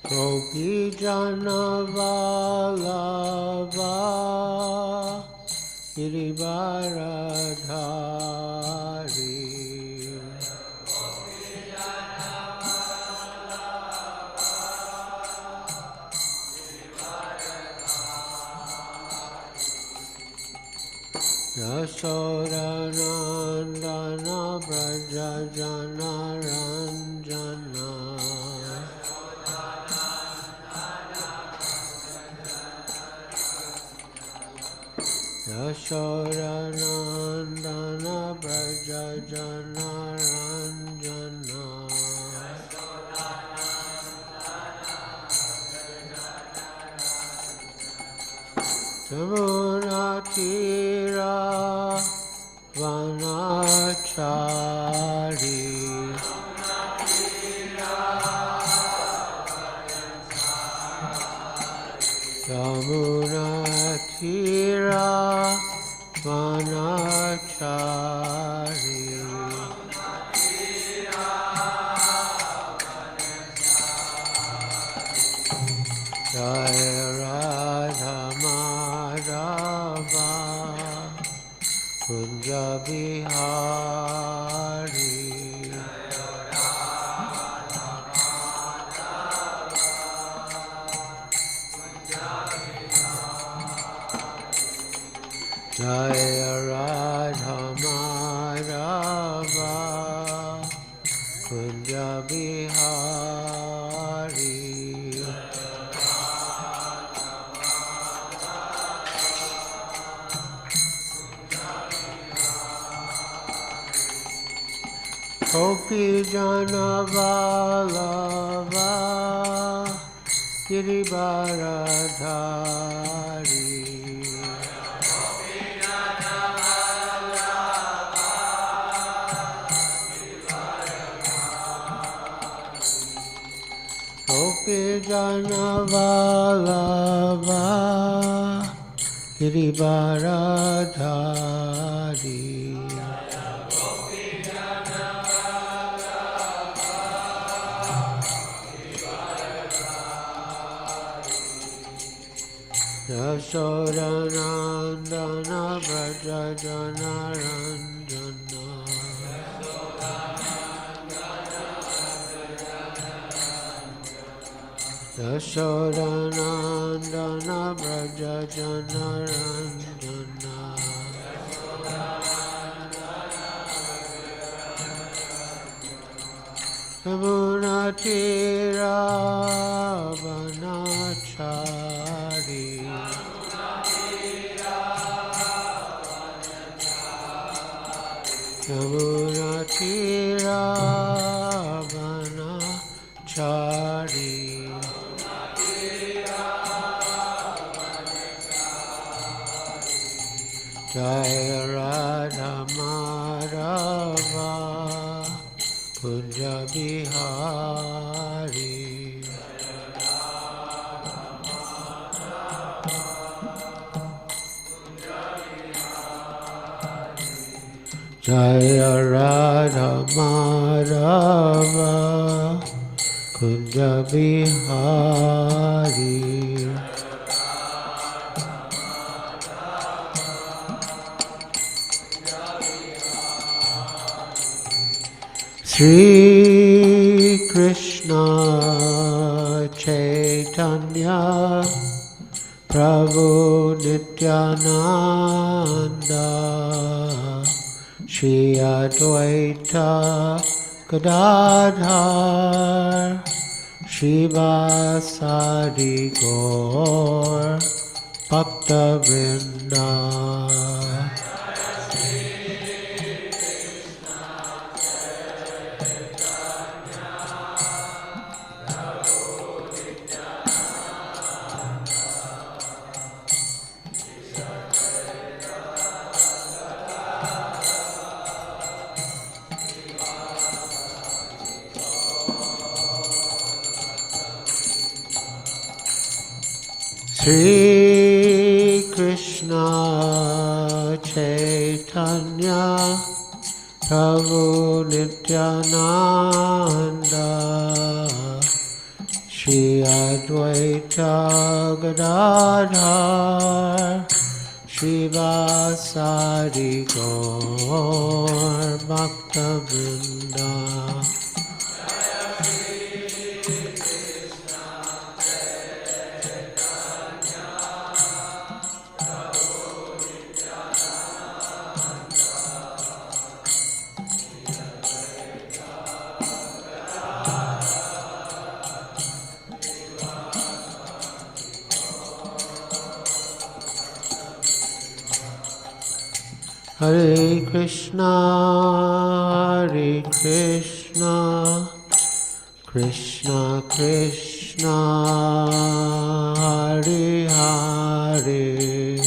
Gopi Jana Vallabha Girivaradhari Yasodanandana Braja Jana Ranjana Yasodanandana Braja Jana Ranjana Yamunatira Vanachari Yamunatira Vanachari Jaya Radha Madhava Kunja Bihari Jaya Radha Madhava Kunja Bihari Gopi Jana Vallabha Girivaradhari Gopi Jana Vallabha Girivaradhari Yasodanandana Braja Jana Ranjana Yasodanandana Braja Jana Ranjana Yamunatira Vanachari Yamunatira Vanachari Jaya Radha Madhava Kunja Bihari Jaya Radha Madhava Kunja Bihari Sri Krishna Caitanya Prabhu Nityananda Shri Advaita Gadadhar Shivasadi Gaur Bhakta Vrinda Sri Krishna Caitanya Prabhu Nityananda Shri Advaita Gadadhar Srivasadi Gaur Bhakta-vrinda. Hare Krishna, Hare Krishna, Krishna Krishna, Hare Hare,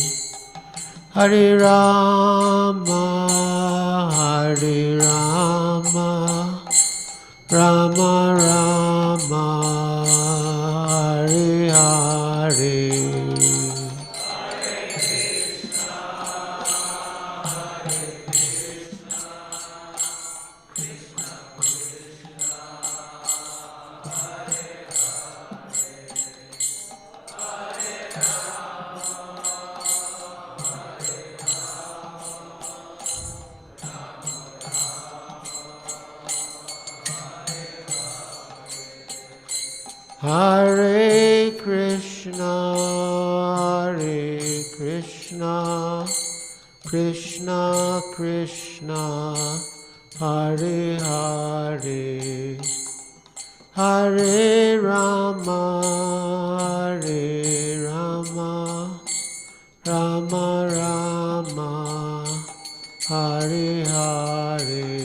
Hare Rama, Hare Rama, Rama Rama, Hare Hare. Hare Krishna, Hare Krishna, Krishna Krishna, Hare Hare, Hare Rama, Hare Rama, Rama Rama, Hare Hare.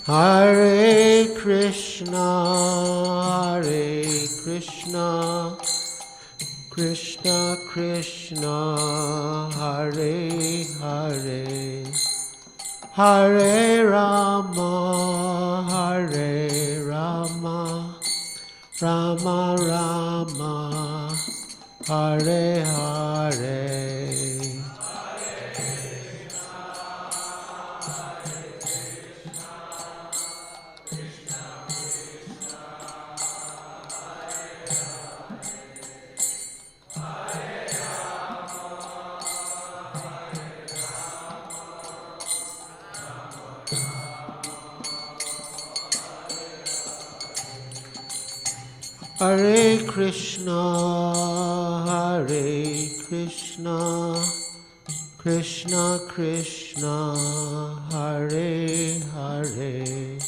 Hare Krishna, Hare Krishna, Krishna Krishna, Hare Hare, Hare Rama, Hare Rama, Rama Rama, Hare Hare. Hare Krishna, Hare Krishna, Krishna Krishna, Hare Hare,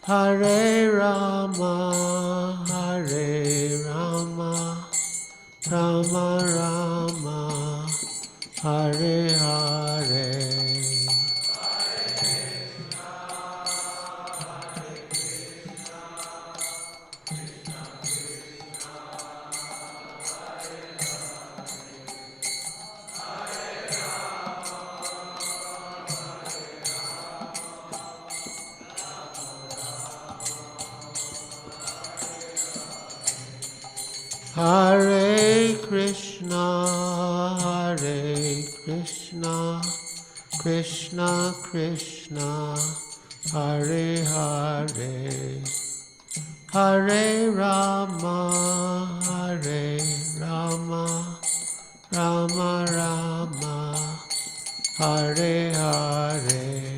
Hare Rama, Hare Rama, Rama Rama, Hare Hare. Hare Krishna, Hare Krishna, Krishna Krishna, Hare Hare, Hare Rama, Hare Rama, Rama Rama, Hare Hare.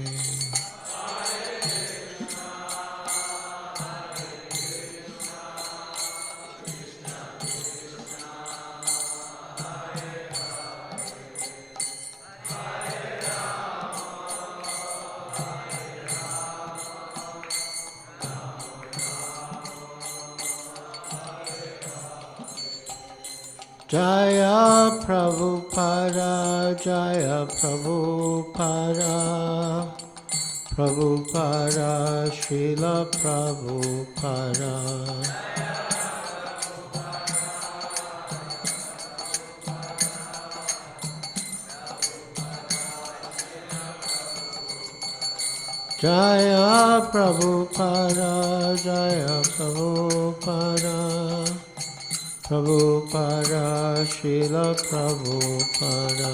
Jaya Prabhupada, Jaya Prabhupada, Prabhupada, Srila Prabhupada. Jaya Prabhupada, Jaya Prabhupada, Prabhupada, Srila Prabhupada.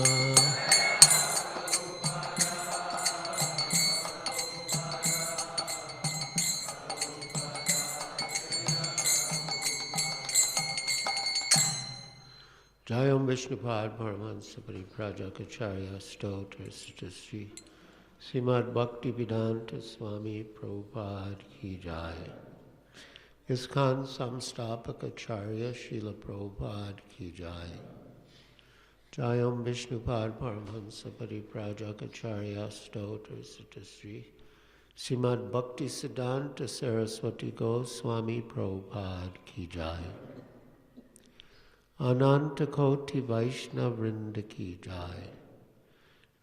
Jayam Vishnupad Paramahansa Pariprajakacharya Stotra Sri Srimad Bhaktivedanta Swami Prabhupada Ki Jai. Iskhan Samstapakacharya Srila Prabhupada Ki Jai. Jayam Vishnupad Paramahansa Pariprajakacharya Stotra Sri Srimad Bhaktivedanta Saraswati Goswami Prabhupada Ki Jai. Ananta Koti Vaishnav Vrinda Ki Jai.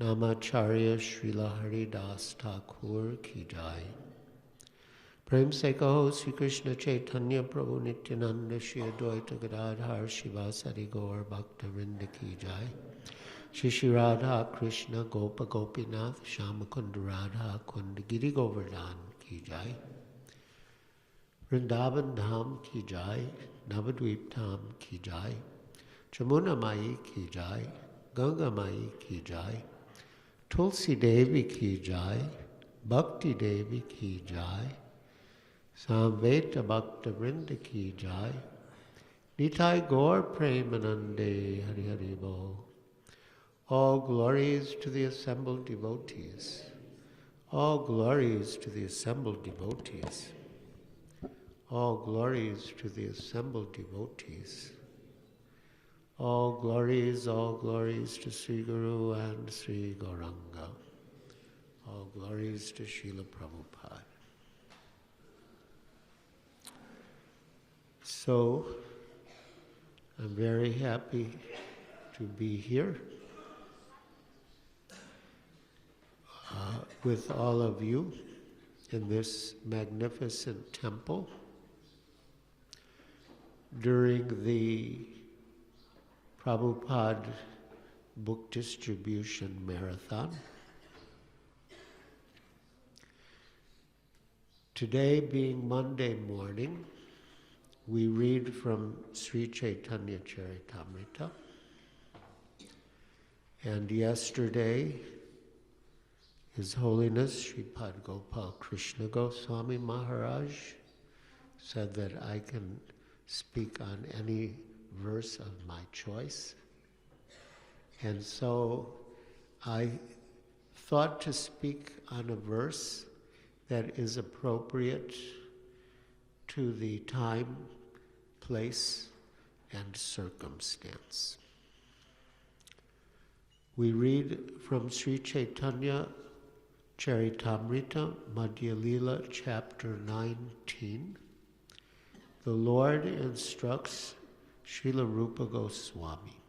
Namacharya Srila Haridas Thakur Ki Jai. Prem Se Kaho Sri Krishna Chaitanya Prabhu Nityananda Shri Advaita Gadadhar Shivasari Gaur Bhakta Vrinda Ki Jai. Shri Shri Radha Krishna Gopa Gopinath Shamakunda Radha Kunda Giri Govardhan Ki Jai. Vrindavan Dham Ki Jai, Navadvip Dham Ki Jai, Jamuna Mai Ki Jai, Ganga Mai Ki Jai, Tulsi Devi Ki Jai, Bhakti Devi Ki Jai, Samveta Bhakta Vrinda Ki Jai, Nitai Gaur Premanande Hari Hari Bol. All glories to the assembled devotees. All glories to the assembled devotees. All glories to the assembled devotees. All glories to Sri Guru and Sri Gauranga. All glories to Srila Prabhupada. So, I'm very happy to be here with all of you in this magnificent temple during the Prabhupada book distribution marathon. Today being Monday morning, we read from Sri Caitanya Caritamrta. And yesterday, His Holiness Sripad Gopal Krishna Goswami Maharaj said that I can speak on any verse of my choice. And so I thought to speak on a verse that is appropriate to the time, place, and circumstance. We read from Sri Caitanya Caritamrta Madhya-lila, chapter 19. The Lord instructs Srila Rupa Goswami.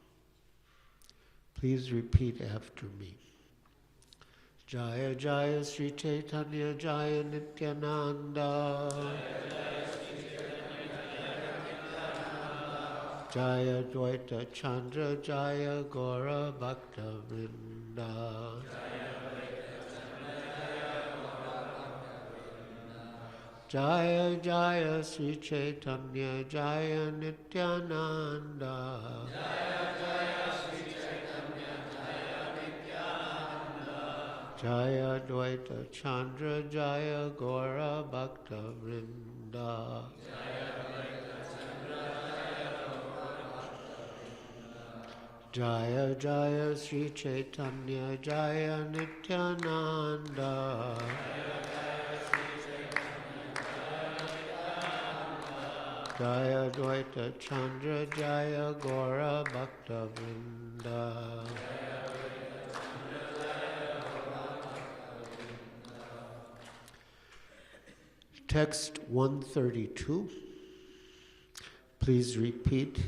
Please repeat after me. Jaya Jaya Sri Chaitanya Jaya Nityananda. Jaya Dvaita Chandra Jaya Gaura Bhakta Vrinda. Jaya Jaya Sri Chaitanya Jaya Nityananda. Jaya Jaya Sri Chaitanya Jaya Nityananda. Jaya Dvaita Chandra Jaya Gaura Bhakta Vrinda. Jaya Dvaita Chandra Jaya Gaura Bhakta Vrinda. Jaya Jaya Sri Chaitanya Jaya Nityananda. Jaya Dvaita Chandra Jaya Gaura Bhakta Vrinda. Text 132. Please repeat.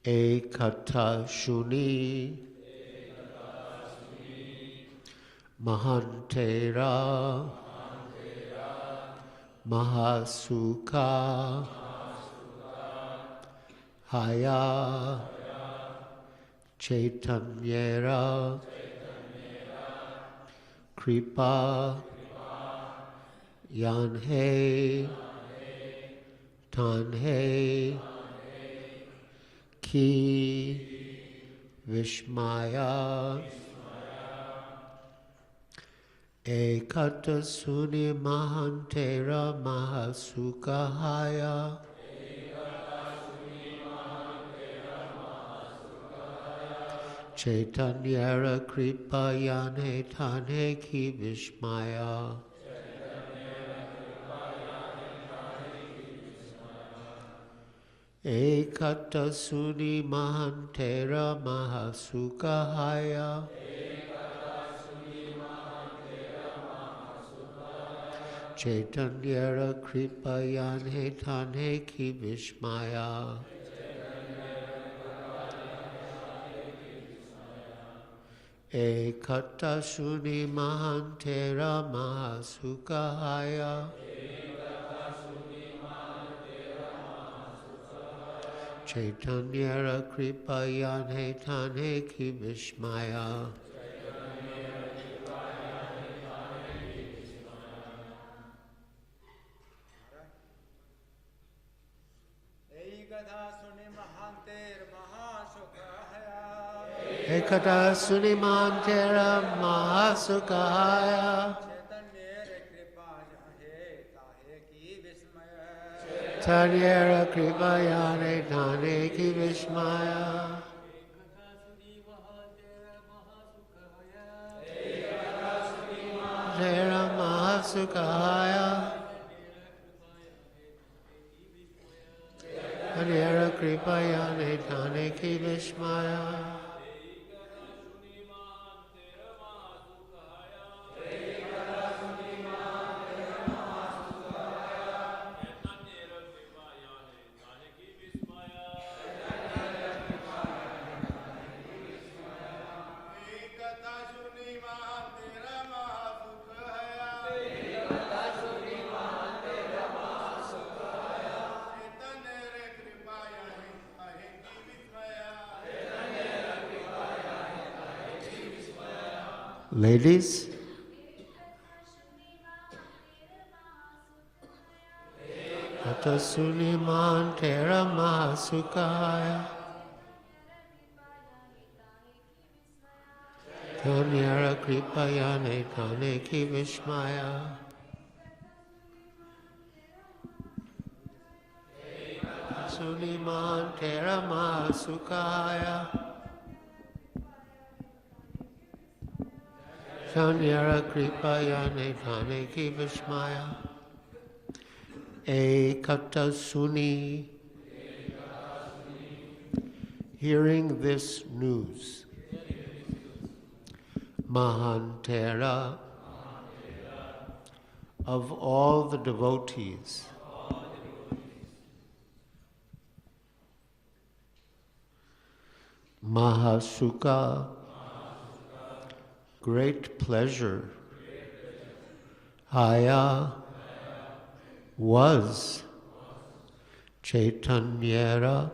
Ekata Shuni Mahantera Mahasukha Haya Chaitanyera Kripa Yan He, Tan He, Ki, Vishmaya, Ekata Suni Mahantera Mahasukahaya, Chaitanyara Kripayane Tane Ki Vishmaya, Ekata Suni Mahantera Mahasukahaya, Chaitanyara Kripayane Tane Ki Vishmaya, Ekata Suni Mahantera Mahasukahaya, Chaitanyara Kripayane Tane Ki Vishmaya, Ekata Suni Mahantera Mahasukahaya, Chaitanyara Kripayane Tane Ki Vishmaya, Mahantera Mahasukahaya, Chaitanyara Kripayane Tane Ki Vishmaya, Ladies, Ekata Suni Mahantera Mahasukahaya, Chaitanyara Kripayane Tane Ki Vishmaya, Suni Mahantera Mahasukahaya, Chaitanyara Kripayane Tane Ki Vishmaya, Ekata Suni. Hearing this news, Mahantera, of all the devotees, Mahasuka, great pleasure, Haya, was, Chaitanyara,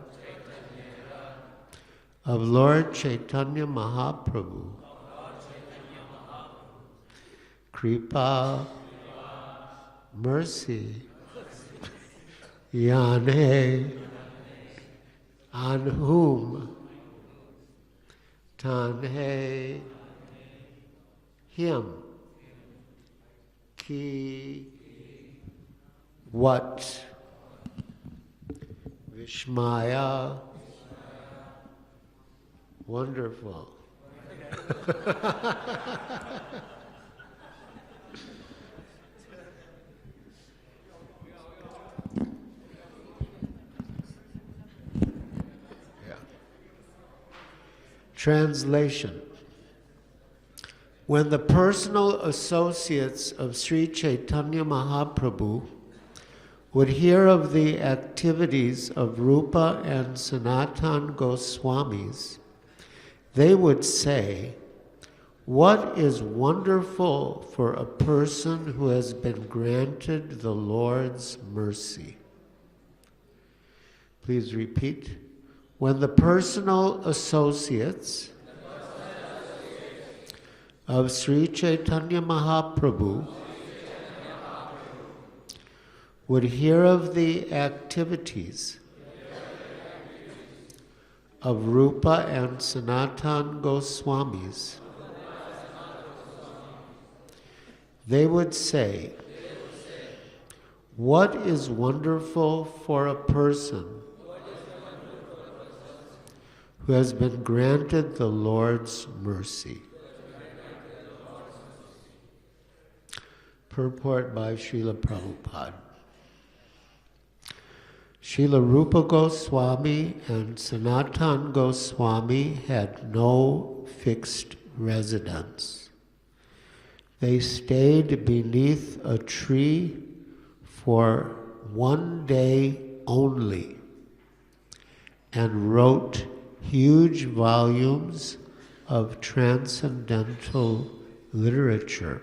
of Lord Chaitanya Mahaprabhu, Kripa, mercy, Yane, on whom, Tanhe, him, Ki, what, Vishmaya, wonderful. Translation. When the personal associates of Sri Chaitanya Mahaprabhu would hear of the activities of Rupa and Sanatan Goswamis, they would say, "What is wonderful for a person who has been granted the Lord's mercy?" Please repeat. When the personal associates of Sri Chaitanya Mahaprabhu would hear of the activities of Rupa and Sanatan Goswamis, they would say, "What is wonderful for a person who has been granted the Lord's mercy?" Purport by Srila Prabhupada. Srila Rupa Goswami and Sanatan Goswami had no fixed residence. They stayed beneath a tree for one day only and wrote huge volumes of transcendental literature.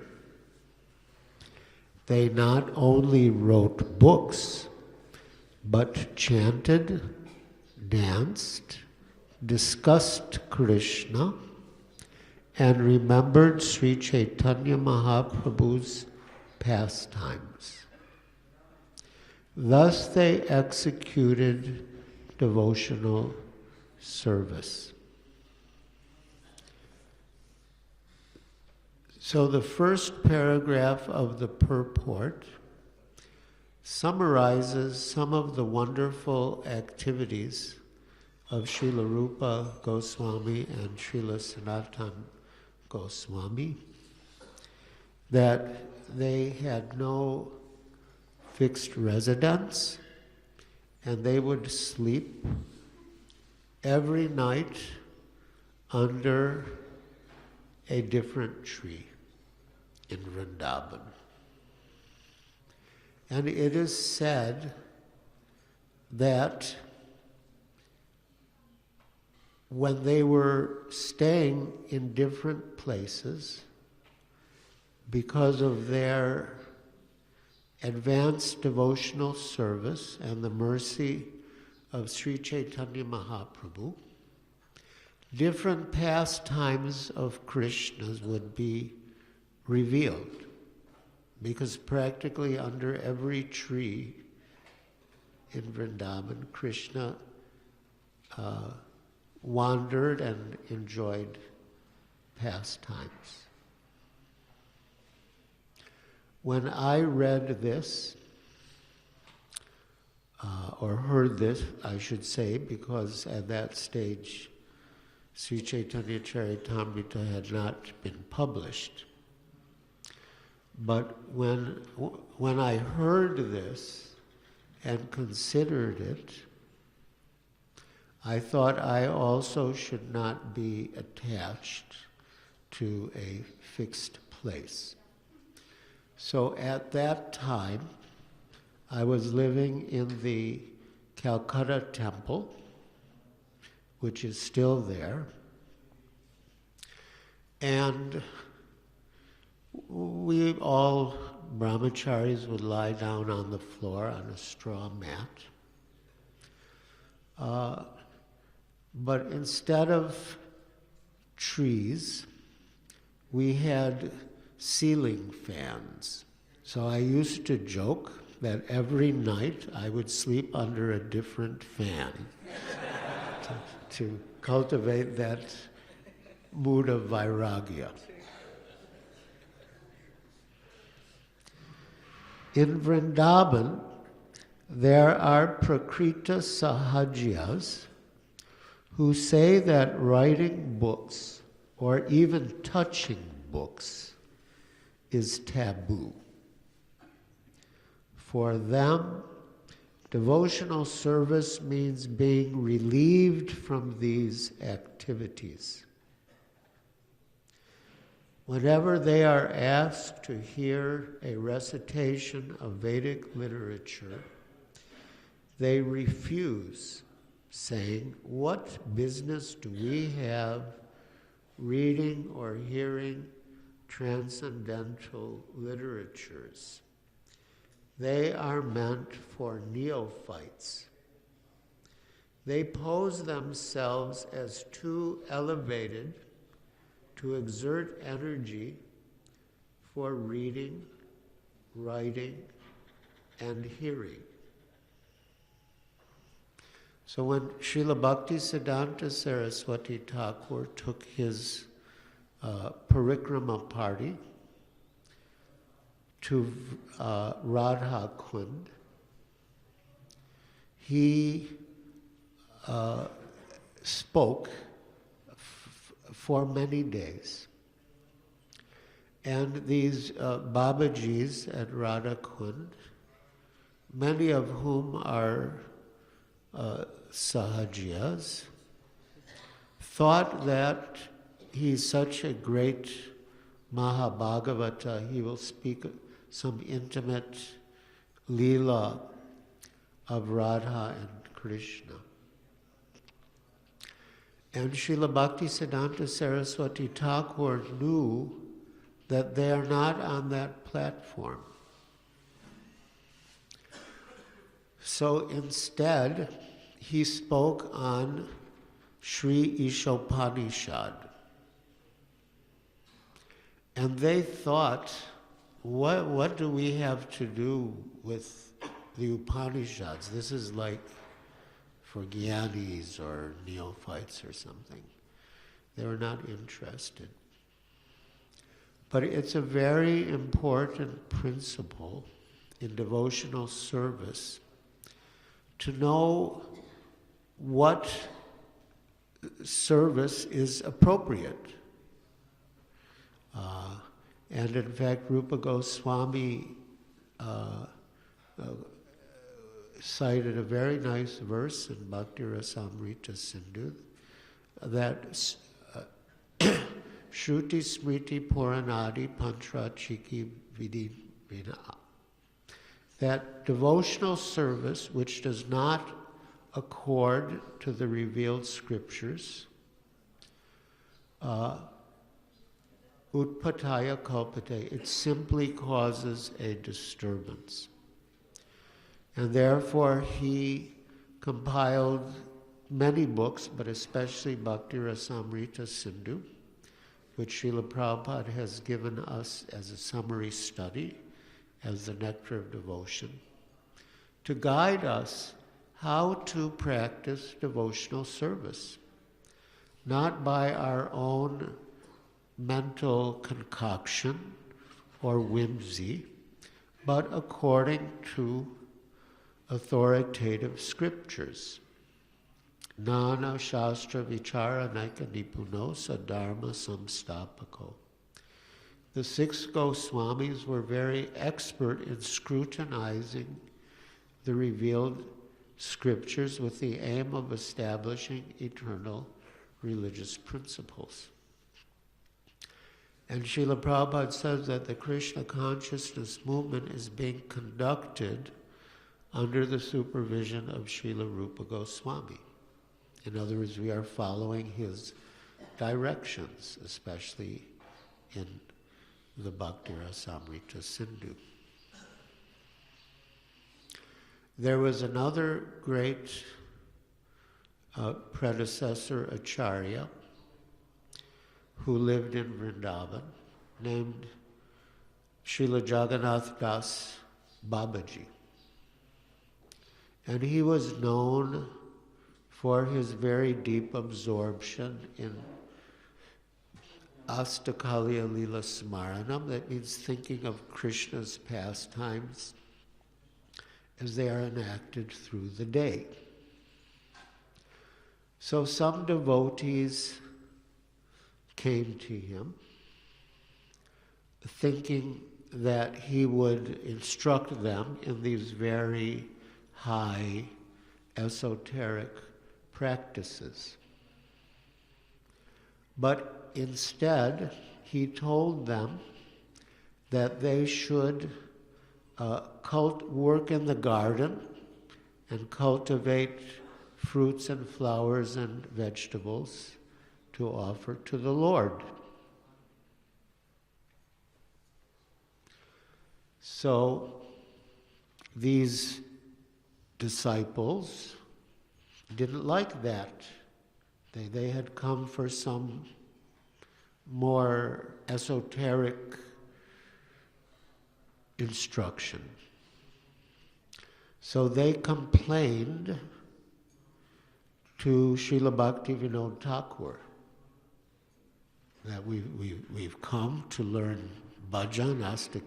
They not only wrote books, but chanted, danced, discussed Krishna, and remembered Sri Caitanya Mahaprabhu's pastimes. Thus they executed devotional service. So the first paragraph of the purport summarizes some of the wonderful activities of Srila Rupa Goswami and Srila Sanatan Goswami, that they had no fixed residence, and they would sleep every night under a different tree in Vrindavan. And it is said that when they were staying in different places, because of their advanced devotional service and the mercy of Sri Chaitanya Mahaprabhu, different pastimes of Krishna's would be revealed, because practically under every tree in Vrindavan, Krishna wandered and enjoyed pastimes. When I read this, or heard this, I should say, because at that stage Sri Caitanya Caritamrta had not been published. But when I heard this and considered it, I thought I also should not be attached to a fixed place. So at that time, I was living in the Calcutta temple, which is still there, and we all, brahmacharis, would lie down on the floor on a straw mat. But instead of trees, we had ceiling fans. So I used to joke that every night I would sleep under a different fan to cultivate that mood of vairagya. In Vrindavan, there are prakrita sahajyas who say that writing books or even touching books is taboo. For them, devotional service means being relieved from these activities. Whenever they are asked to hear a recitation of Vedic literature, they refuse, saying, "What business do we have reading or hearing transcendental literatures? They are meant for neophytes." They pose themselves as too elevated to exert energy for reading, writing, and hearing. So when Srila Bhaktisiddhanta Saraswati Thakur took his parikrama party to Radha Kund, he spoke for many days. And these Babajis at Radha Kund, many of whom are Sahajiyas, thought that he's such a great Mahabhagavata, he will speak some intimate Leela of Radha and Krishna. And Srila Bhaktisiddhanta Saraswati Thakur knew that they are not on that platform. So instead, he spoke on Sri Ishopanishad. And they thought, what do we have to do with the Upanishads? This is like for Gyanis or neophytes or something. They were not interested. But it's a very important principle in devotional service to know what service is appropriate. And in fact, Rupa Goswami cited a very nice verse in Bhakti Rasamrita Sindhu that Shruti Smriti Puranadi Pantra Chiki Vidhi Vina. That devotional service which does not accord to the revealed scriptures, utpataya kalpate, it simply causes a disturbance. And therefore he compiled many books, but especially Bhakti Rasamrita Sindhu, which Srila Prabhupada has given us as a summary study, as the nectar of devotion, to guide us how to practice devotional service, not by our own mental concoction or whimsy, but according to authoritative scriptures. Nana Shastra Vichara Naika Nipuno Sadharma Samstapako. The six Goswamis were very expert in scrutinizing the revealed scriptures with the aim of establishing eternal religious principles. And Srila Prabhupada says that the Krishna consciousness movement is being conducted under the supervision of Srila Rupa Goswami. In other words, we are following his directions, especially in the Bhakti Rasamrita Sindhu. There was another great predecessor Acharya who lived in Vrindavan, named Srila Jagannath Das Babaji. And he was known for his very deep absorption in Astakalya Lila Smaranam, that means thinking of Krishna's pastimes as they are enacted through the day. So some devotees came to him thinking that he would instruct them in these very high esoteric practices. But instead, he told them that they should work in the garden and cultivate fruits and flowers and vegetables to offer to the Lord. So these disciples didn't like that. They had come for some more esoteric instruction. So they complained to Srila Bhaktivinoda Thakur that we've come to learn bhajan, astik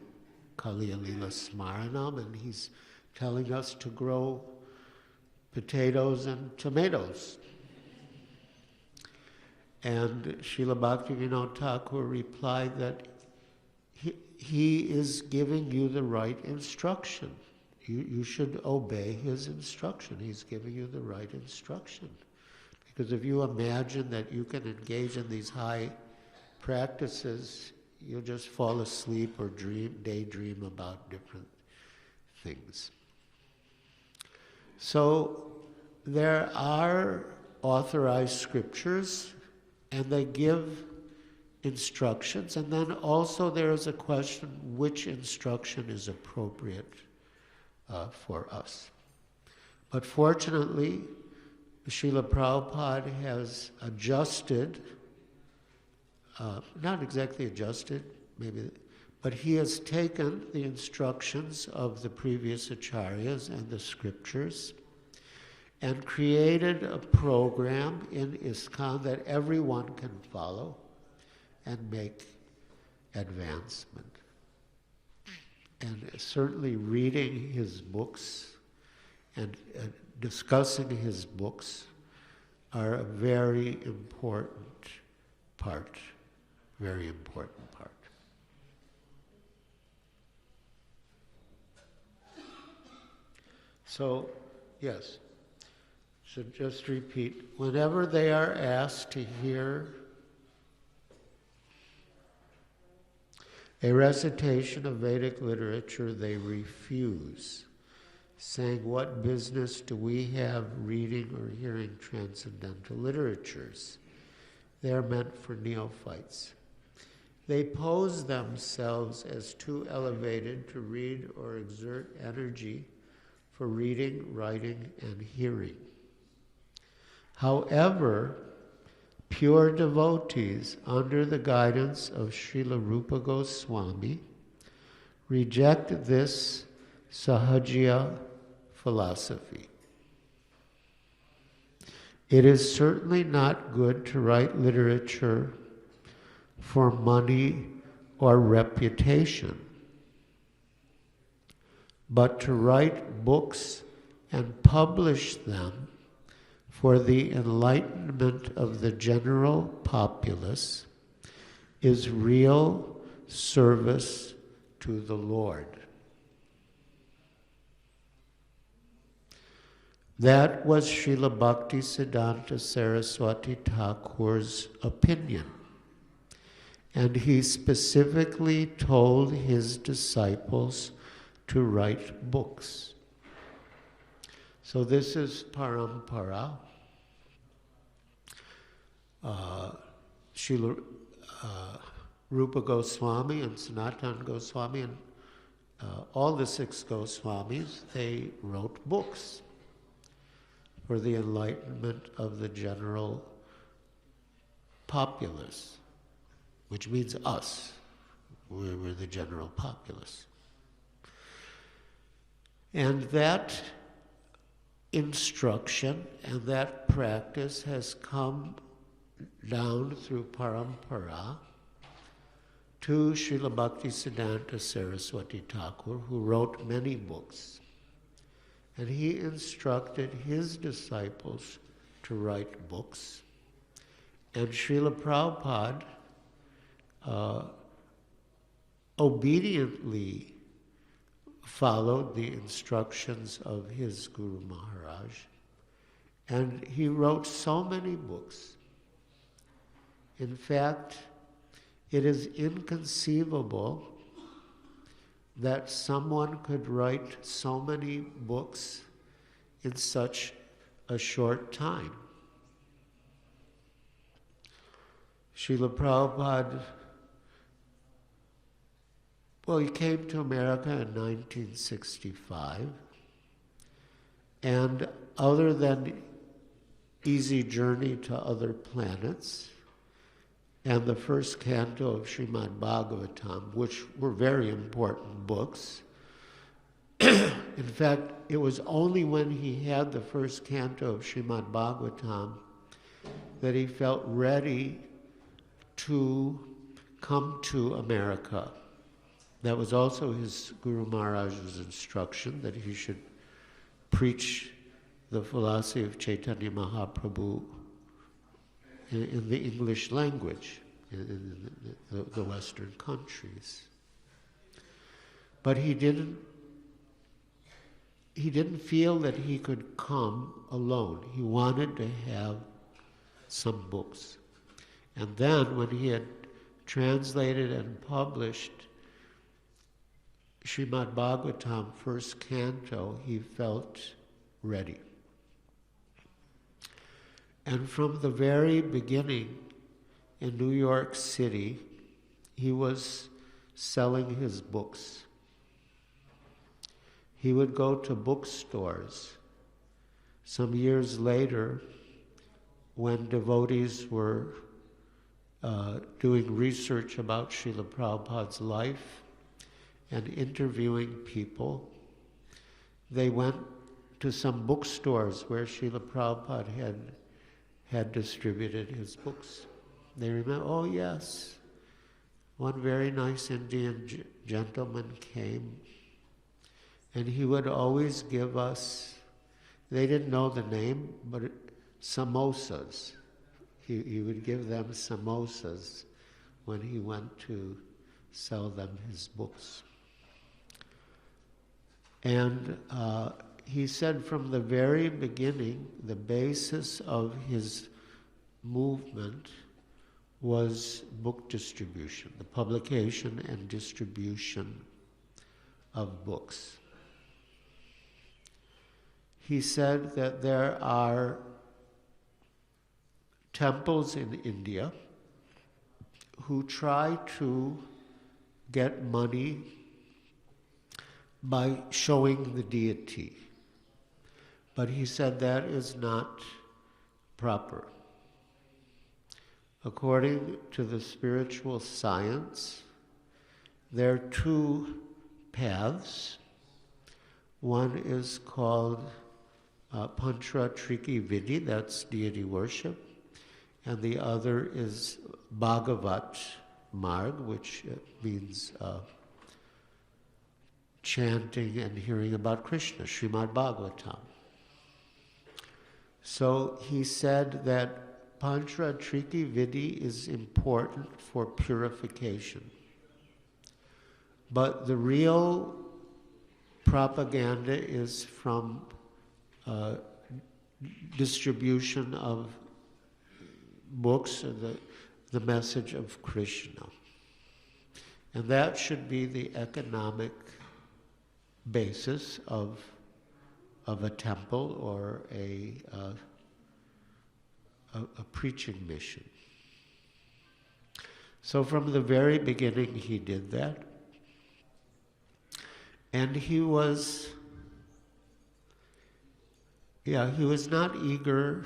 Kaliya Lila Smaranam, and he's telling us to grow potatoes and tomatoes. And Srila Bhaktivinoda Thakur replied that he is giving you the right instruction. You should obey his instruction. He's giving you the right instruction. Because if you imagine that you can engage in these high practices, you'll just fall asleep or daydream about different things. So there are authorized scriptures, and they give instructions, and then also there is a question which instruction is appropriate for us. But fortunately, Srila Prabhupada has adjusted, not exactly adjusted, maybe, but he has taken the instructions of the previous acharyas and the scriptures and created a program in ISKCON that everyone can follow and make advancement. And certainly reading his books and discussing his books are a very important part. Very important part. So, yes. So just repeat. Whenever they are asked to hear a recitation of Vedic literature, they refuse, saying, "What business do we have reading or hearing transcendental literatures? They are meant for neophytes." They pose themselves as too elevated to read or exert energy for reading, writing, and hearing. However, pure devotees under the guidance of Srila Rupa Goswami reject this Sahajya philosophy. It is certainly not good to write literature for money or reputation, but to write books and publish them for the enlightenment of the general populace is real service to the Lord. That was Srila Bhaktisiddhanta Saraswati Thakur's opinion. And he specifically told his disciples to write books. So this is parampara. Srila Rupa Goswami and Sanatana Goswami and all the 6 Goswamis, they wrote books for the enlightenment of the general populace, which means us. We're the general populace. And that instruction and that practice has come down through parampara to Srila Bhaktisiddhanta Saraswati Thakur, who wrote many books. And he instructed his disciples to write books. And Srila Prabhupada obediently followed the instructions of his Guru Maharaj, and he wrote so many books. In fact, it is inconceivable that someone could write so many books in such a short time. Srila Prabhupada, well, he came to America in 1965, and other than Easy Journey to Other Planets and the first canto of Srimad Bhagavatam, which were very important books, In fact, it was only when he had the first canto of Srimad Bhagavatam that he felt ready to come to America. That was also his Guru Maharaj's instruction, that he should preach the philosophy of Chaitanya Mahaprabhu in the English language in the Western countries. But he didn't feel that he could come alone. He wanted to have some books. And then when he had translated and published Srimad Bhagavatam, first canto, he felt ready. And from the very beginning in New York City, he was selling his books. He would go to bookstores. Some years later, when devotees were doing research about Srila Prabhupada's life and interviewing people, they went to some bookstores where Srila Prabhupada had distributed his books. They remember, oh yes, one very nice Indian gentleman came, and he would always give us, they didn't know the name, but samosas. He would give them samosas when he went to sell them his books. And he said from the very beginning, the basis of his movement was book distribution, the publication and distribution of books. He said that there are temples in India who try to get money by showing the deity. But he said that is not proper. According to the spiritual science, there are two paths. One is called Pantra Triki Vidhi, that's deity worship, and the other is Bhagavat Marg, which means chanting and hearing about Krishna, Srimad Bhagavatam. So he said that Pantra Triki Vidhi is important for purification. But the real propaganda is from distribution of books and the message of Krishna. And that should be the economic basis of a temple or a preaching mission. So from the very beginning he did that. And he was not eager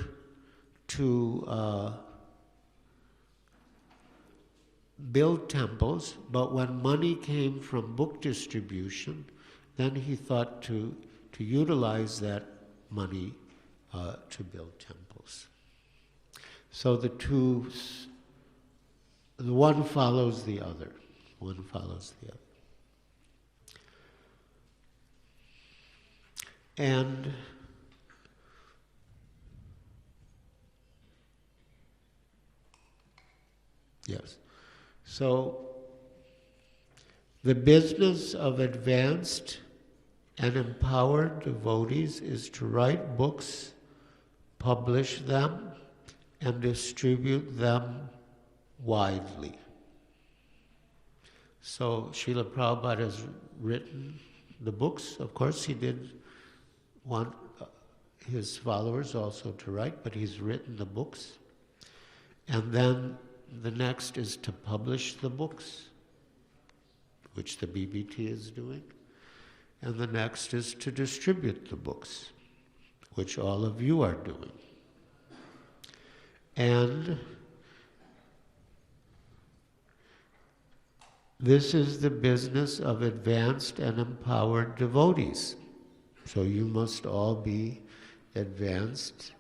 to build temples, but when money came from book distribution, then he thought to utilize that money to build temples. So the one follows the other. One follows the other. And yes. So the business of advanced and empowered devotees is to write books, publish them, and distribute them widely. So Srila Prabhupada has written the books. Of course, he did want his followers also to write, but he's written the books. And then the next is to publish the books, which the BBT is doing. And the next is to distribute the books, which all of you are doing. And This is the business of advanced and empowered devotees. So you must all be advanced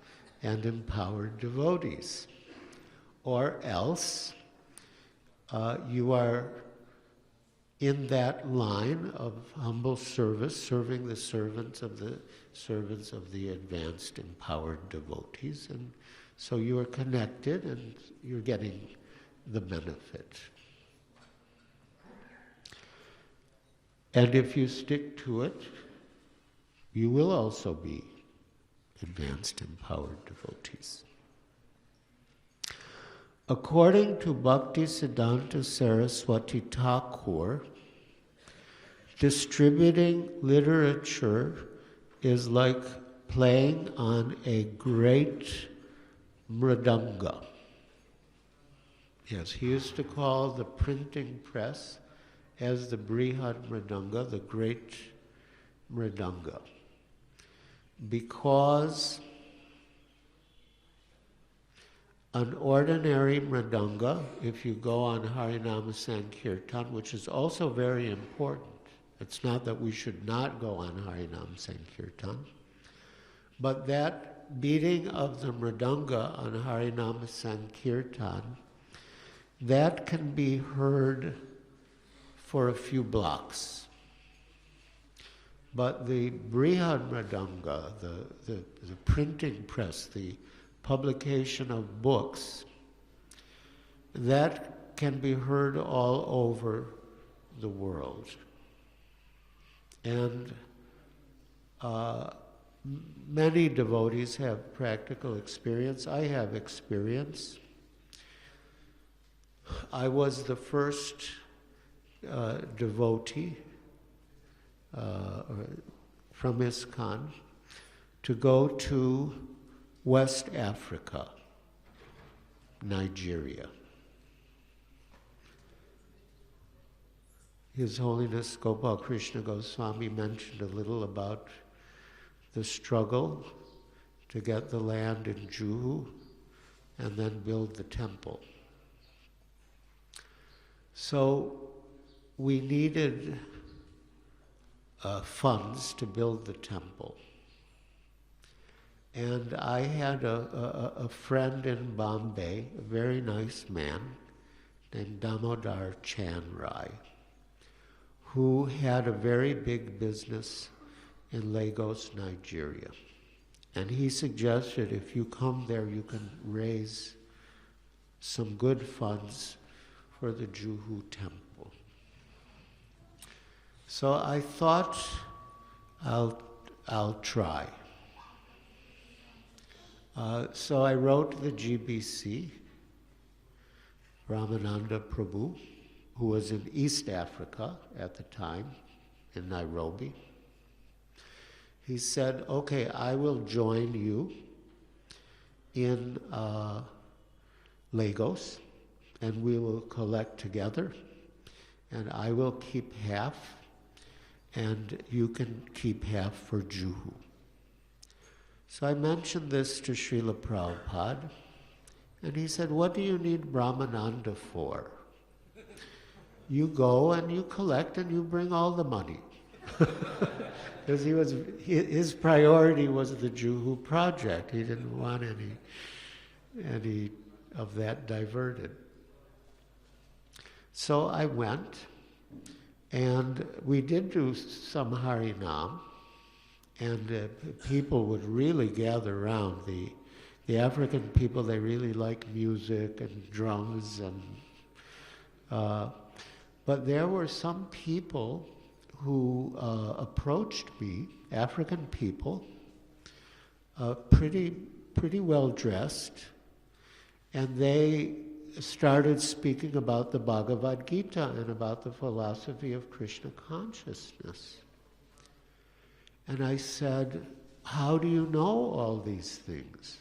and empowered devotees. Or else you are in that line of humble service, serving the servants of the advanced, empowered devotees. And so you are connected and you're getting the benefit. And if you stick to it, you will also be advanced, empowered devotees. According to Bhaktisiddhanta Saraswati Thakur, distributing literature is like playing on a great mridanga. Yes, he used to call the printing press as the Brihad Mridanga, the great mridanga, because an ordinary mridanga, if you go on Harinama Sankirtan, which is also very important, it's not that we should not go on Harinama Sankirtan, but that beating of the mridanga on Harinama Sankirtan, that can be heard for a few blocks. But the Brihad Mridanga, the printing press, the publication of books, that can be heard all over the world. And many devotees have practical experience. I have experience. I was the first devotee from ISKCON to go to West Africa, Nigeria. His Holiness Gopal Krishna Goswami mentioned a little about the struggle to get the land in Juhu and then build the temple. So we needed funds to build the temple. And I had a friend in Bombay, a very nice man, named Damodar Chan Rai, who had a very big business in Lagos, Nigeria. And he suggested if you come there, you can raise some good funds for the Juhu temple. So I thought I'll try. So I wrote the GBC, Ramananda Prabhu, who was in East Africa at the time, in Nairobi. He said, okay, I will join you in Lagos, and we will collect together, and I will keep half, and you can keep half for Juhu. So I mentioned this to Srila Prabhupada, and he said, what do you need Brahmananda for? You go and you collect and you bring all the money. Because his priority was the Juhu project. He didn't want any of that diverted. So I went, and we did do some Harinam, and people would really gather around. The African people, they really like music and drums, and but there were some people who approached me, African people, pretty well dressed, and they started speaking about the Bhagavad Gita and about the philosophy of Krishna consciousness. And I said, how do you know all these things?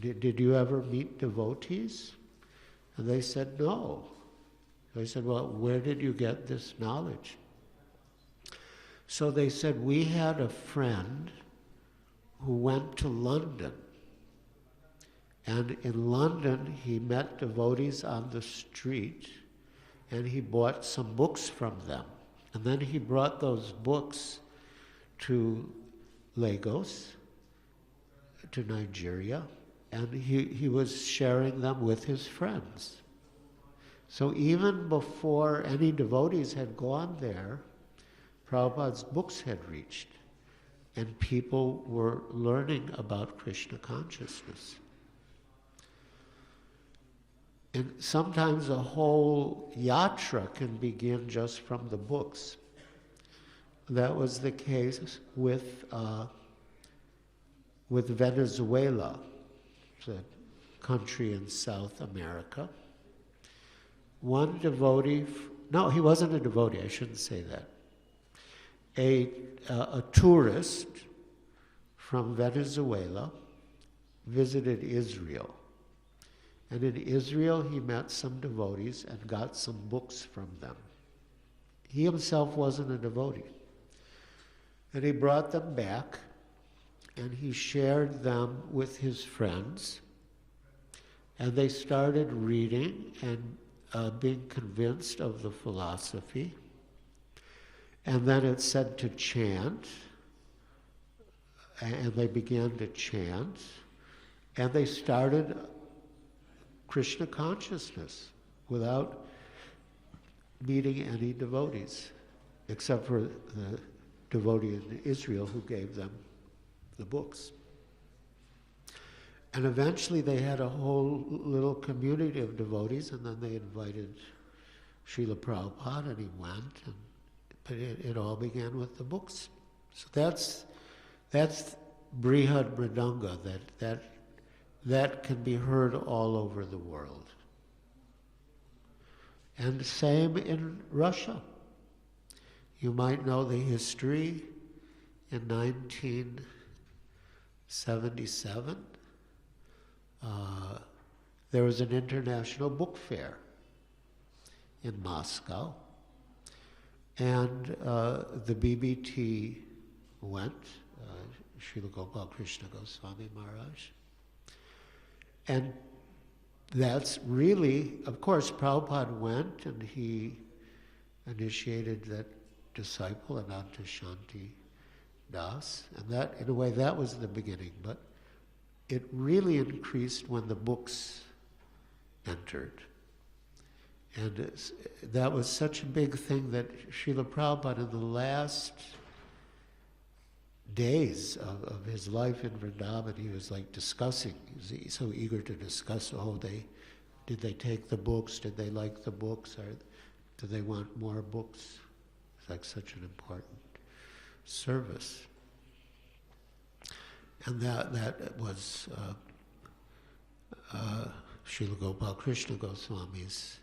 Did you ever meet devotees? And they said, no. I said, well, where did you get this knowledge? So they said, we had a friend who went to London. And in London, he met devotees on the street, and he bought some books from them. And then he brought those books to Lagos, to Nigeria, and he was sharing them with his friends. So even before any devotees had gone there, Prabhupada's books had reached, and people were learning about Krishna consciousness. And sometimes a whole yatra can begin just from the books. That was the case with Venezuela, it's a country in South America. One devotee, no, he wasn't a devotee, I shouldn't say that. A tourist from Venezuela visited Israel. And in Israel, he met some devotees and got some books from them. He himself wasn't a devotee. And he brought them back, and he shared them with his friends. And they started reading and being convinced of the philosophy. And then it said to chant, and they began to chant, and they started Krishna consciousness without meeting any devotees, except for the devotee in Israel who gave them the books. And eventually they had a whole little community of devotees, and then they invited Srila Prabhupada, and he went, but it all began with the books. So that's Brihad Mridanga, that can be heard all over the world. And the same in Russia. You might know the history. In 1977, there was an international book fair in Moscow, and the BBT went, Srila Gopal Krishna Goswami Maharaj. And that's really, of course, Prabhupada went and he initiated that disciple, Ananta Shanti Das, and that, in a way, that was the beginning, but it really increased when the books entered. And that was such a big thing that Srila Prabhupada, in the last days of his life in Vrindavan, he was like discussing, he was so eager to discuss, did they take the books, did they like the books, or do they want more books? It's like such an important service. And that was Srila Gopal Krishna Goswami's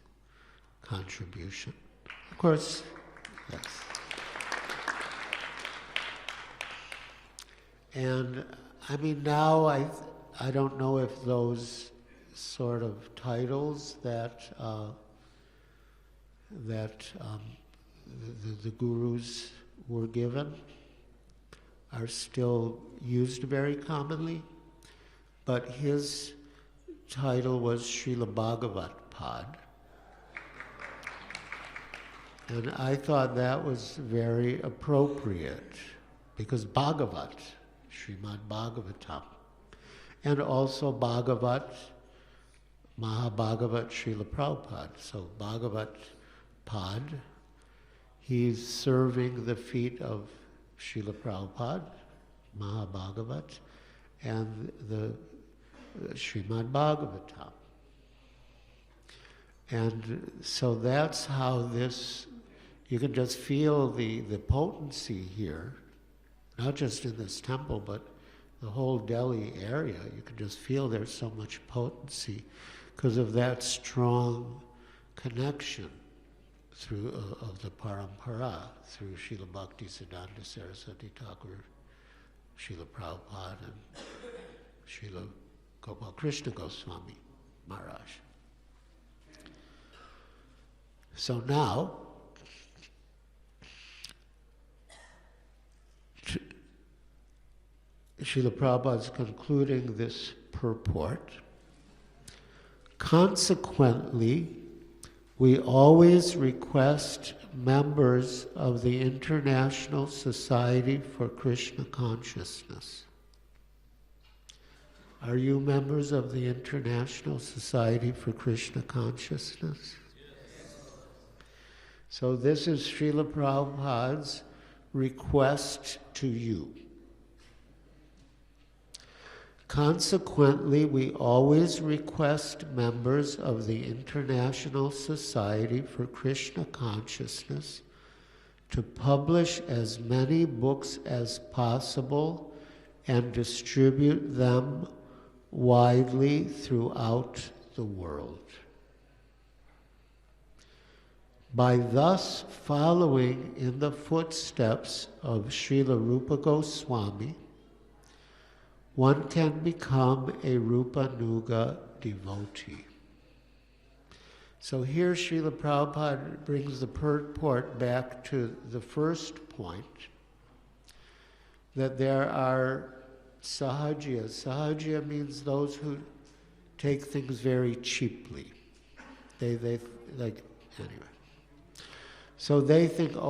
contribution. Of course, yes. And I mean, now I don't know if those sort of titles that the gurus were given are still used very commonly, but his title was Srila Bhagavat Pad. And I thought that was very appropriate, because Bhagavat, Srimad Bhagavatam, and also Bhagavat, Mahabhagavat Srila Prabhupada. So Bhagavat Pad, he's serving the feet of Srila Prabhupada, Mahabhagavat, and the Srimad Bhagavatam. And so that's how this, you can just feel the potency here, not just in this temple, but the whole Delhi area. You can just feel there's so much potency because of that strong connection through of the parampara, through Srila Bhakti Siddhanta Saraswati Thakur, Srila Prabhupada, and Srila Gopal Krishna Goswami Maharaj. So now, Srila Prabhupada is concluding this purport. Consequently, we always request members of the International Society for Krishna Consciousness. Are you members of the International Society for Krishna Consciousness? Yes. So this is Srila Prabhupada's request to you. Consequently, we always request members of the International Society for Krishna Consciousness to publish as many books as possible and distribute them widely throughout the world. By thus following in the footsteps of Srila Rupa Goswami, one can become a Rupanuga devotee. So here Srila Prabhupada brings the purport back to the first point, that there are sahajiyas. Sahajiya means those who take things very cheaply. They like, anyway. So they think, being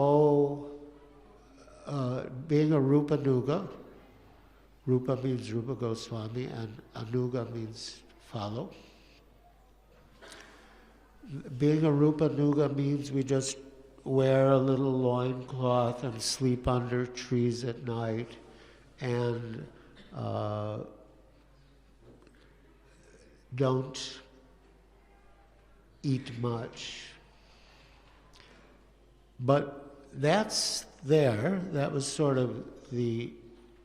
a Rupanuga, Rupa means Rupa Goswami, and Anuga means follow. Being a Rupanuga means we just wear a little loincloth and sleep under trees at night and don't eat much. But that's there. That was sort of the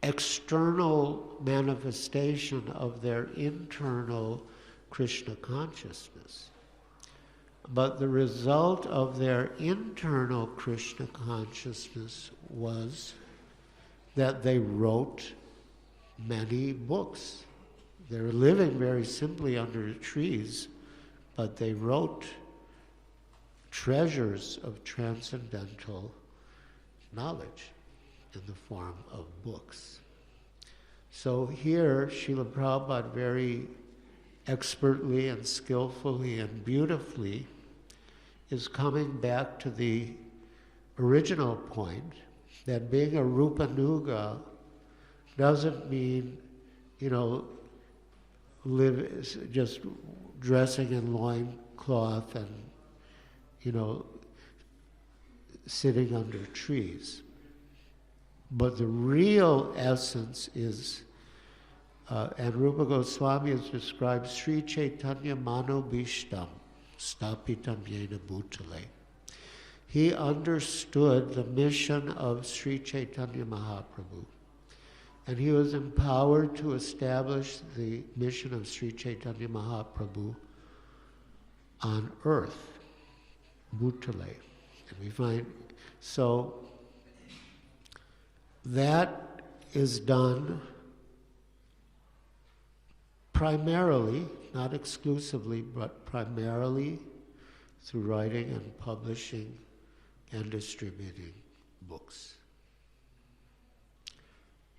external manifestation of their internal Krishna consciousness. But the result of their internal Krishna consciousness was that they wrote many books. They were living very simply under trees, but they wrote treasures of transcendental knowledge in the form of books. So here, Srila Prabhupada very expertly and skillfully and beautifully is coming back to the original point that being a Rupanuga doesn't mean, just dressing in loincloth and, sitting under trees. But the real essence is, and Rupa Goswami has described, Sri Caitanya Manobhishtam Stapitam Yena Bhutale. He understood the mission of Sri Chaitanya Mahaprabhu, and he was empowered to establish the mission of Sri Chaitanya Mahaprabhu on earth, Bhutale. And we find, so that is done primarily, not exclusively, but primarily through writing and publishing and distributing books.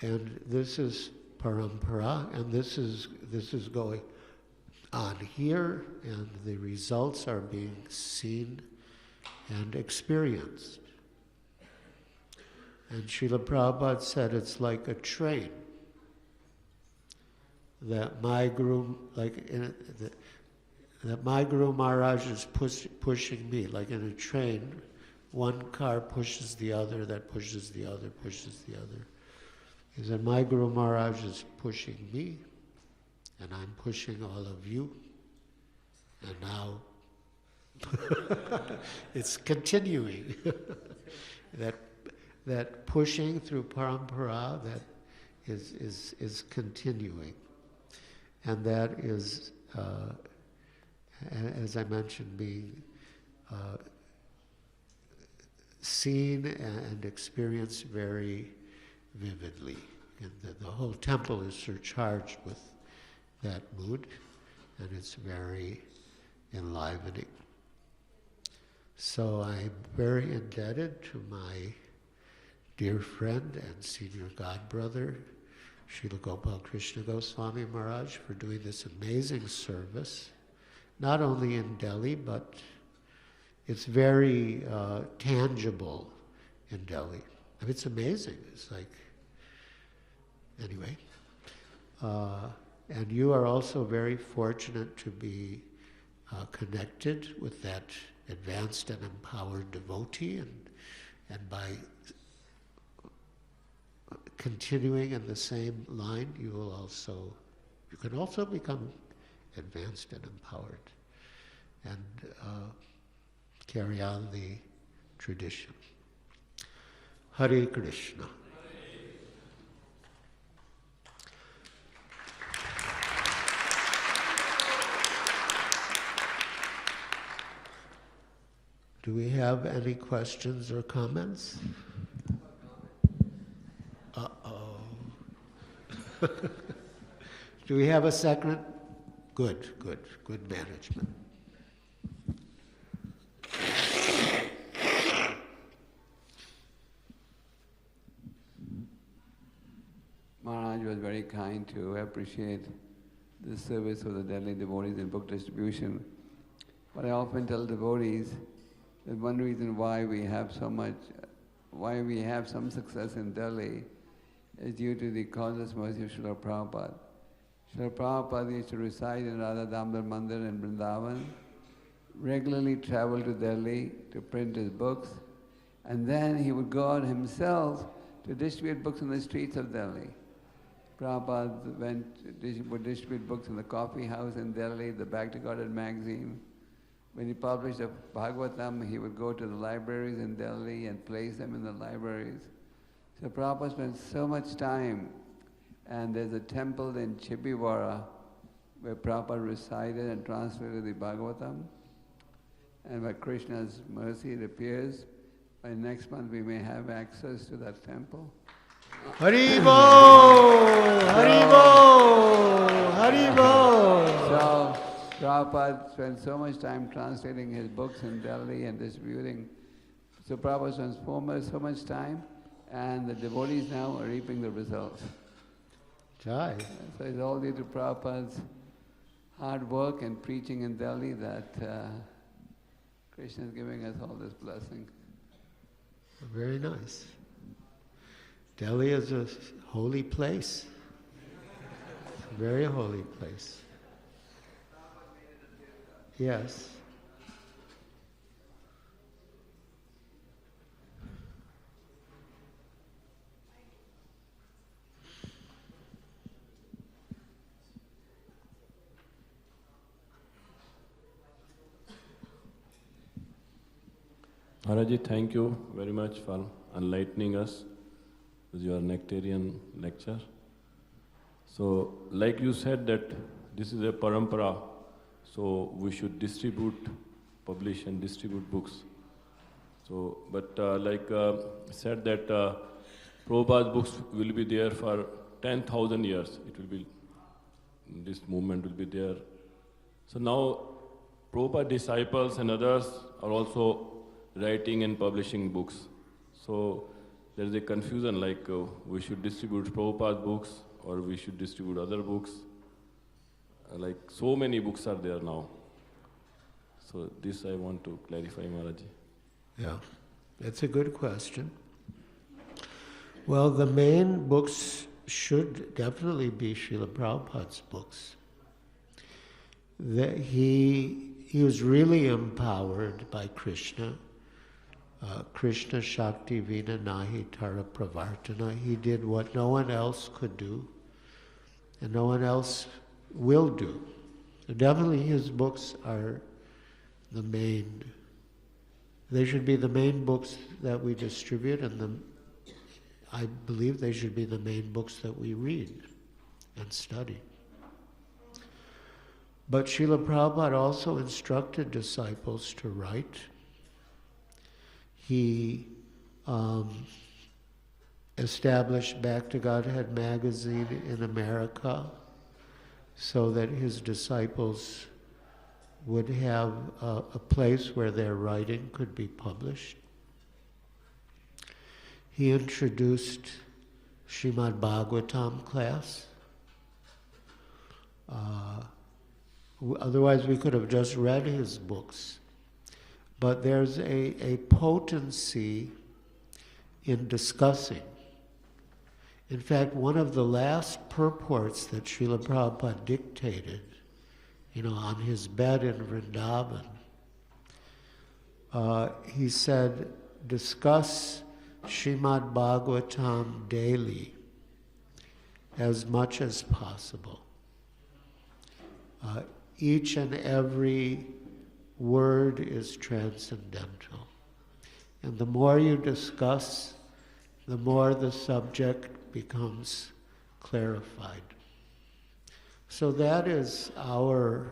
And this is parampara, and this is going on here, and the results are being seen and experienced. And Srila Prabhupada said it's like a train. That my Guru, that my Guru Maharaj is pushing me, like in a train. One car pushes the other, that pushes the other, pushes the other. He said, my Guru Maharaj is pushing me, and I'm pushing all of you. And now it's continuing. that pushing through parampara, that is continuing. And that is, as I mentioned, being seen and experienced very vividly. And the whole temple is surcharged with that mood, and it's very enlivening. So I'm very indebted to my dear friend and senior godbrother, Srila Gopal Krishna Goswami Maharaj, for doing this amazing service, not only in Delhi, but it's very tangible in Delhi. I mean, it's amazing. It's like, anyway. And you are also very fortunate to be connected with that advanced and empowered devotee, and by continuing in the same line, you can also become advanced and empowered and carry on the tradition. Hare Krishna. Do we have any questions or comments? Uh-oh. Do we have a second? Good management. Maharaj was very kind to appreciate the service of the Delhi devotees in book distribution. But I often tell devotees that one reason why we have some success in Delhi is due to the causeless mercy of Srila Prabhupada. Srila Prabhupada used to reside in Radha Damodar Mandir in Vrindavan, regularly travel to Delhi to print his books, and then he would go out himself to distribute books in the streets of Delhi. Prabhupada would distribute books in the coffee house in Delhi, the Back to Godhead magazine. When he published a Bhagavatam, he would go to the libraries in Delhi and place them in the libraries. So Prabhupada spent so much time, and there's a temple in Chibiwara where Prabhupada recited and translated the Bhagavatam. And by Krishna's mercy, it appears by next month we may have access to that temple. Haribo! Haribo! Haribo! So Prabhupada spent so much time translating his books in Delhi and distributing. So Prabhupada spent so much time, and the devotees now are reaping the results. Jai. So it's all due to Prabhupada's hard work and preaching in Delhi that Krishna is giving us all this blessing. Very nice. Delhi is a holy place. It's a very holy place. Yes. Maharaji, thank you very much for enlightening us with your nectarian lecture. So, like you said that this is a parampara, so we should publish and distribute books. So, but said that Prabhupada's books will be there for 10,000 years. It will be, this movement will be there. So now, Prabhupada disciples and others are also writing and publishing books. So there is a confusion like we should distribute Prabhupada's books or we should distribute other books. Like so many books are there now. So this I want to clarify, Maharaji. Yeah, that's a good question. Well, the main books should definitely be Srila Prabhupada's books. He was really empowered by Krishna. Krishna Shakti Vina Nahi Tara Pravartana. He did what no one else could do, and no one else will do. So definitely his books are the main, they should be the main books that we distribute, and I believe they should be the main books that we read and study. But Srila Prabhupada also instructed disciples to write. He established Back to Godhead magazine in America so that his disciples would have a place where their writing could be published. He introduced Srimad Bhagavatam class. Otherwise we could have just read his books. but there's a potency in discussing. In fact, one of the last purports that Srila Prabhupada dictated, on his bed in Vrindavan, he said, discuss Srimad Bhagavatam daily as much as possible. Each and every word is transcendental. And the more you discuss, the more the subject becomes clarified. So that is our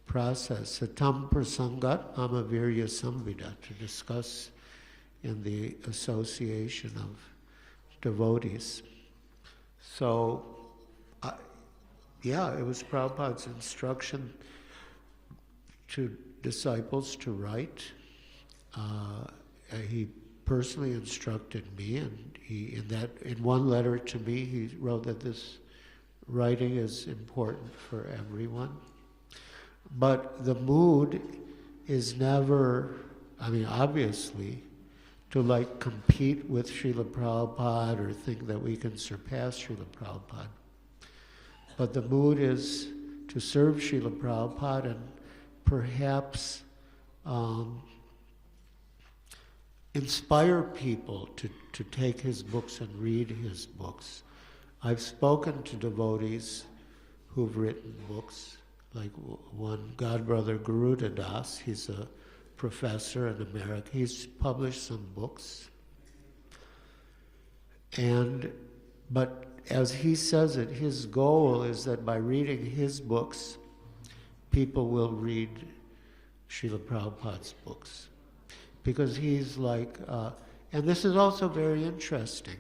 process, satam prasangat amavirya samvida, to discuss in the association of devotees. So, it was Prabhupada's instruction to disciples to write. He personally instructed me, and in one letter to me, he wrote that this writing is important for everyone. But the mood is never, obviously, to compete with Srila Prabhupada or think that we can surpass Srila Prabhupada. But the mood is to serve Srila Prabhupada and perhaps inspire people to take his books and read his books. I've spoken to devotees who've written books, like one Godbrother Garuda Das. He's a professor in America. He's published some books. But as he says it, his goal is that by reading his books, people will read Srila Prabhupada's books. Because he's and this is also very interesting.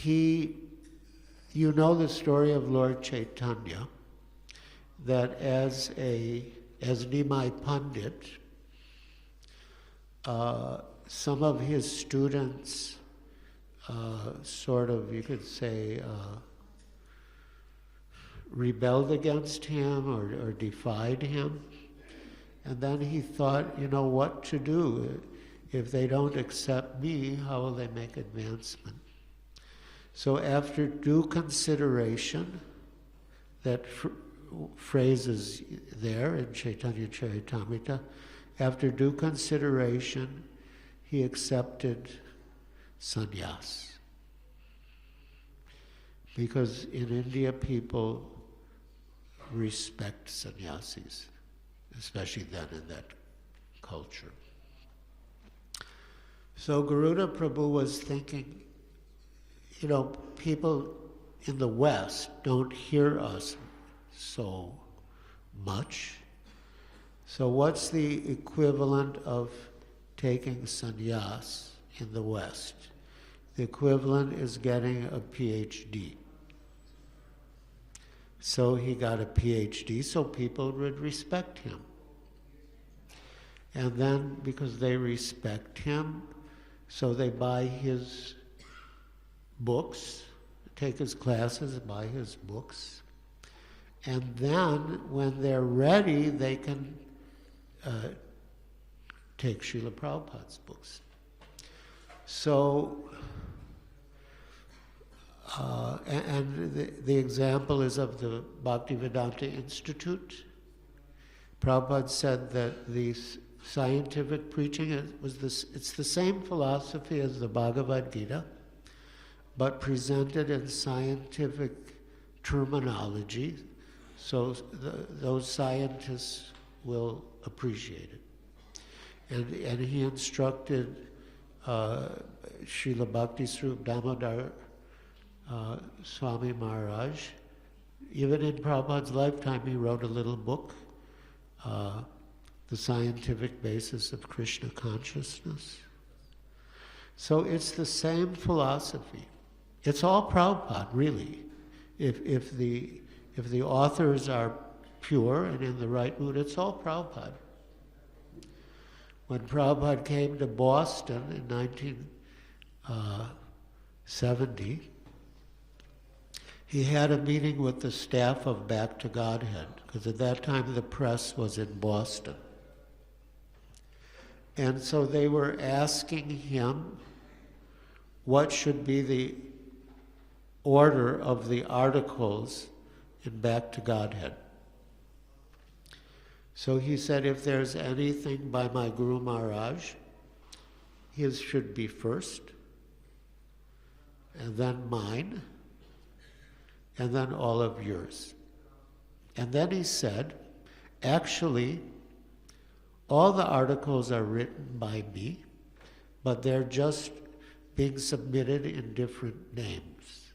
You know the story of Lord Chaitanya, that as Nimai Pandit, some of his students you could say, rebelled against him or defied him. And then he thought, what to do. If they don't accept me, how will they make advancement? So after due consideration, that phrase is there in Caitanya Caritamrta, after due consideration, he accepted sannyas. Because in India, people respect sannyasis, especially then in that culture. So Garuda Prabhu was thinking, people in the West don't hear us so much. So what's the equivalent of taking sannyas in the West? The equivalent is getting a PhD. So he got a PhD so people would respect him. And then because they respect him, so they buy his books, take his classes, buy his books. And then when they're ready, they can take Srila Prabhupada's books. So, the example is of the Bhaktivedanta Institute. Prabhupada said that the scientific preaching it's the same philosophy as the Bhagavad Gita, but presented in scientific terminology, so those scientists will appreciate it. And he instructed Srila Bhakti Swarup Damodar Swami Maharaj. Even in Prabhupada's lifetime, he wrote a little book, The Scientific Basis of Krishna Consciousness. So it's the same philosophy. It's all Prabhupada, really. If the authors are pure and in the right mood, it's all Prabhupada. When Prabhupada came to Boston in 1970, he had a meeting with the staff of Back to Godhead, because at that time the press was in Boston. And so they were asking him what should be the order of the articles in Back to Godhead. So he said, if there's anything by my Guru Maharaj, his should be first, and then mine, and then all of yours. And then he said, actually, all the articles are written by me, but they're just being submitted in different names.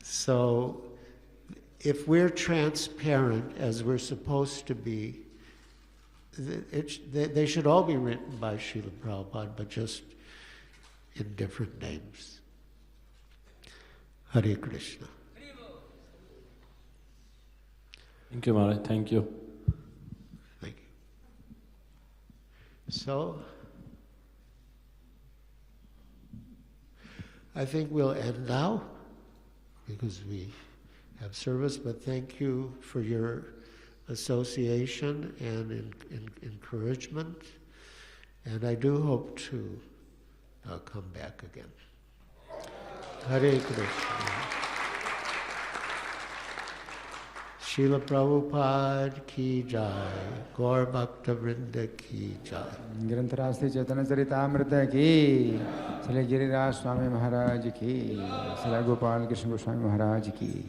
So if we're transparent as we're supposed to be, they should all be written by Srila Prabhupada, but just in different names. Hare Krishna. Thank you, Maharaj. Thank you. Thank you. So, I think we'll end now because we have service, but thank you for your association and encouragement, and I do hope to come back again. Hare Krishna. Srila Prabhupada ki jai, Gaur Bhakta Vrinda ki jai. Girantharasti Caitanya Caritamrta ki, HH Giriraaj Swami Maharaja ki, Srila Gopal Krishna Goswami Maharaj ki.